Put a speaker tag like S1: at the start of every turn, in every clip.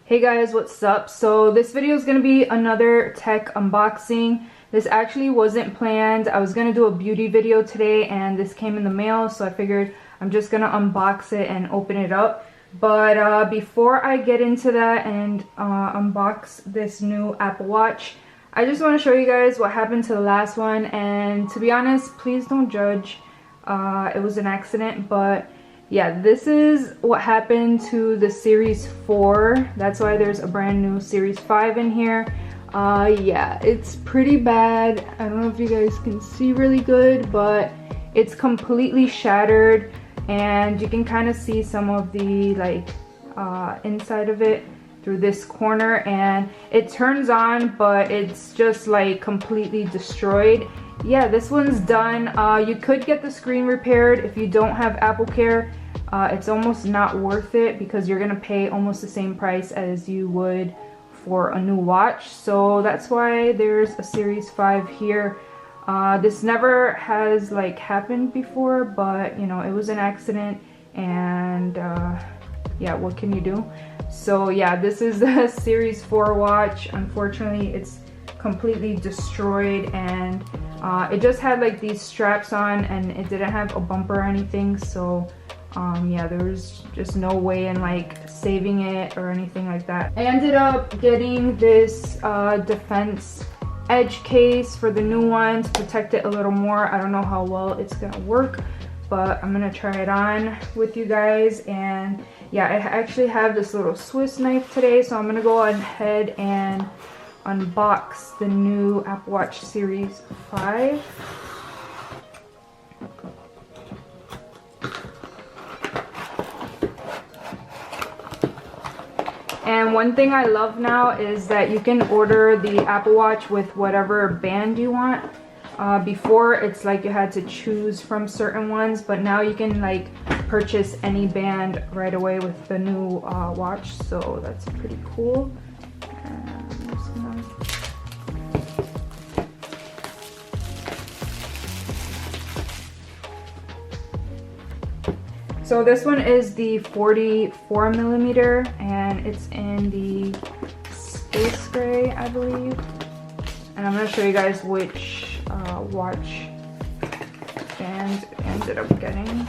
S1: Hey guys, what's up? So this video is going to be another tech unboxing. This actually wasn't planned. I was going to do a beauty video today and this came in the mail, so I figured I'm just going to unbox it and open it up. But before I get into that and unbox this new Apple Watch, I just want to show you guys what happened to the last one. And to be honest, please don't judge. It was an accident, but yeah, this is what happened to the Series 4. That's why there's a brand new Series 5 in here. Yeah, it's pretty bad. I don't know if you guys can see really good, but it's completely shattered, and you can kind of see some of the inside of it through this corner, and it turns on, but it's just like completely destroyed. Yeah, this one's done. You could get the screen repaired if you don't have Apple Care. It's almost not worth it because you're gonna pay almost the same price as you would for a new watch. So that's why there's a Series 5 here. This never has happened before, but you know, it was an accident, and yeah, what can you do? So yeah, this is the Series 4 watch. Unfortunately, it's completely destroyed, and it just had these straps on, and it didn't have a bumper or anything. So yeah, there was just no way in saving it or anything like that. I ended up getting this defense edge case for the new one to protect it a little more. I don't know how well it's gonna work, but I'm gonna try it on with you guys. And yeah, I actually have this little Swiss knife today, so I'm gonna go ahead and unbox the new Apple Watch Series 5. And one thing I love now is that you can order the Apple Watch with whatever band you want. Before, it's you had to choose from certain ones, but now you can purchase any band right away with the new watch. So that's pretty cool. So this one is the 44 millimeter, and it's in the space gray, I believe. And I'm gonna show you guys which watch band I ended up getting.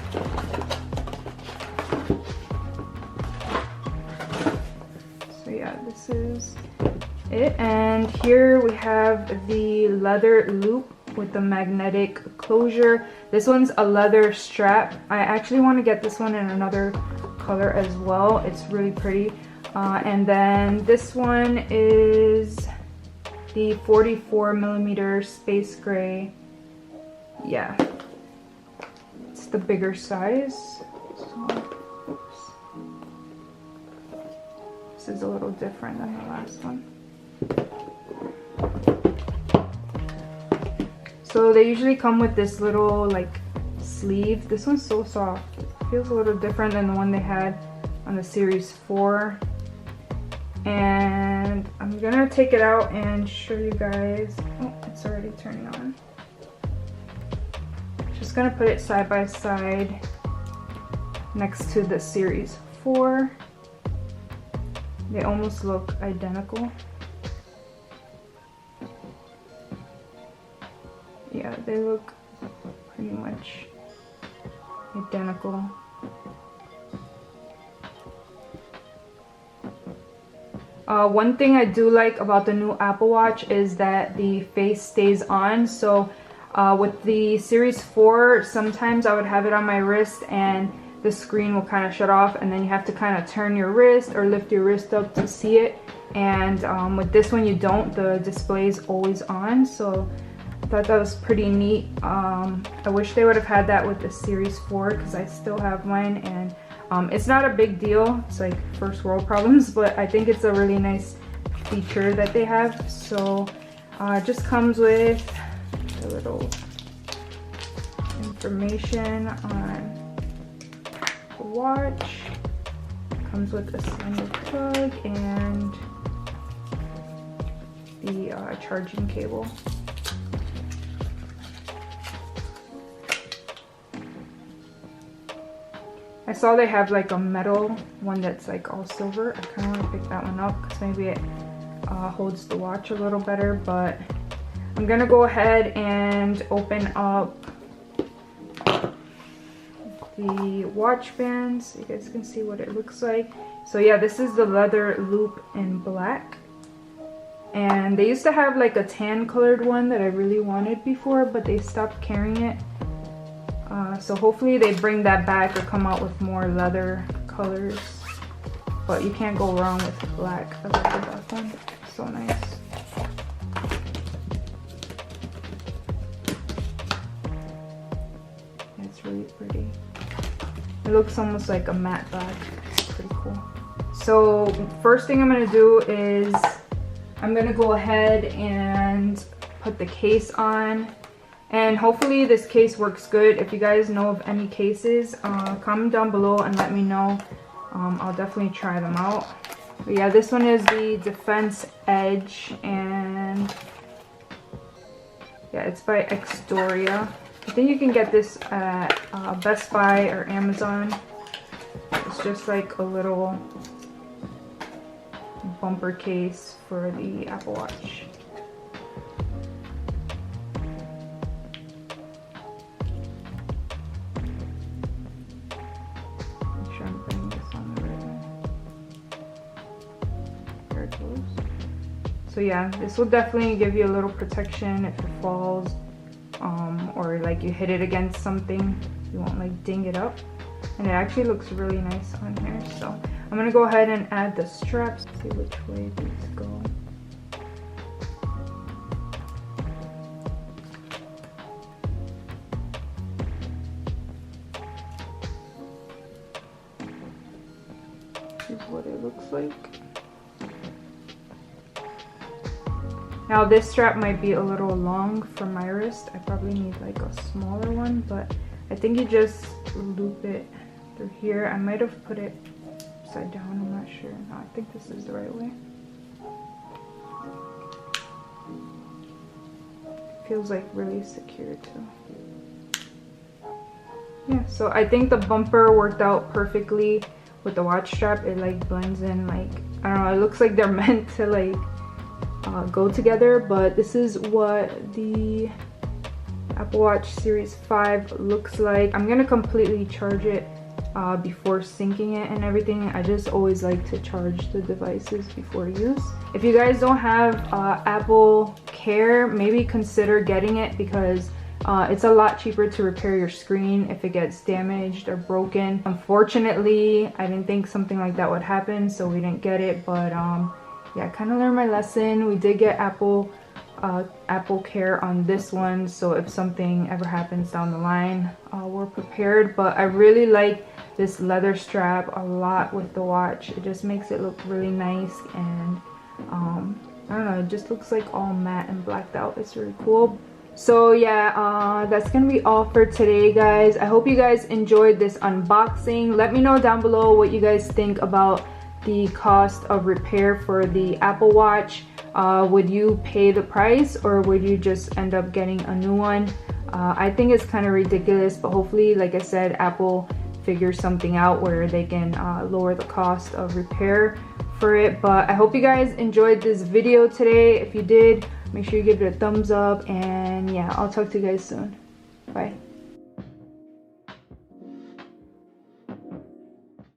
S1: So yeah, this is it. And here we have the leather loop with the magnetic closure. This one's a leather strap. I actually want to get this one in another color as well. It's really pretty. And then this one is the 44 millimeter space gray. Yeah, it's the bigger size. So, oops. This is a little different than the last one. So they usually come with this little sleeve. This one's so soft. It feels a little different than the one they had on the Series 4. And I'm gonna take it out and show you guys. Oh, it's already turning on. Just gonna put it side by side next to the Series 4. They almost look identical. Yeah, they look pretty much identical. One thing I do like about the new Apple Watch is that the face stays on. So with the Series 4, sometimes I would have it on my wrist and the screen will kind of shut off, and then you have to kind of turn your wrist or lift your wrist up to see it. And with this one you don't, the display is always on. So I thought that was pretty neat. I wish they would have had that with the Series 4 because I still have mine, and it's not a big deal. It's first world problems, but I think it's a really nice feature that they have. So it just comes with a little information on the watch. It comes with a slender plug and the charging cable. I saw they have like a metal one that's like all silver. I kind of want to pick that one up because maybe it holds the watch a little better. But I'm gonna go ahead and open up the watch band so you guys can see what it looks like. So yeah, this is the leather loop in black. And they used to have like a tan colored one that I really wanted before, but they stopped carrying it. So hopefully they bring that back or come out with more leather colors. But you can't go wrong with black. I love the black one. So nice. It's really pretty. It looks almost like a matte black. It's pretty cool. So first thing I'm gonna do is I'm gonna go ahead and put the case on, and hopefully this case works good. If you guys know of any cases, comment down below and let me know. I'll definitely try them out. But yeah, this one is the Defense Edge, and yeah, it's by Extoria. I think you can get this at Best Buy or Amazon. It's just like a little bumper case for the Apple Watch. Make sure I'm putting this on the right way. There it goes. So yeah, this will definitely give you a little protection if it falls, or like you hit it against something, you won't like ding it up. And it actually looks really nice on here. So I'm gonna go ahead and add the straps. See which way these go. This is what it looks like. Now this strap might be a little long for my wrist. I probably need like a smaller one, but I think you just loop it through here. I might have put it upside down, I'm not sure. No, I think this is the right way. Feels like really secure too. Yeah, so I think the bumper worked out perfectly with the watch strap. It like blends in, like, I don't know, it looks like they're meant to like go together. But this is what the Apple Watch Series 5 looks like. I'm gonna completely charge it before syncing it and everything. I just always like to charge the devices before use. If you guys don't have Apple Care, maybe consider getting it, because it's a lot cheaper to repair your screen if it gets damaged or broken. Unfortunately, I didn't think something like that would happen, so we didn't get it. But yeah, I kind of learned my lesson. We did get Apple Care on this one, so if something ever happens down the line, we're prepared. But I really like this leather strap a lot with the watch. It just makes it look really nice, and I don't know, it just looks like all matte and blacked out. It's really cool. So yeah, that's gonna be all for today, guys. I hope you guys enjoyed this unboxing. Let me know down below what you guys think about the cost of repair for the Apple Watch. Would you pay the price, or would you just end up getting a new one? I think it's kind of ridiculous, but hopefully, like I said, Apple figures something out where they can lower the cost of repair for it. But I hope you guys enjoyed this video today. If you did, make sure you give it a thumbs up, and yeah, I'll talk to you guys soon. Bye.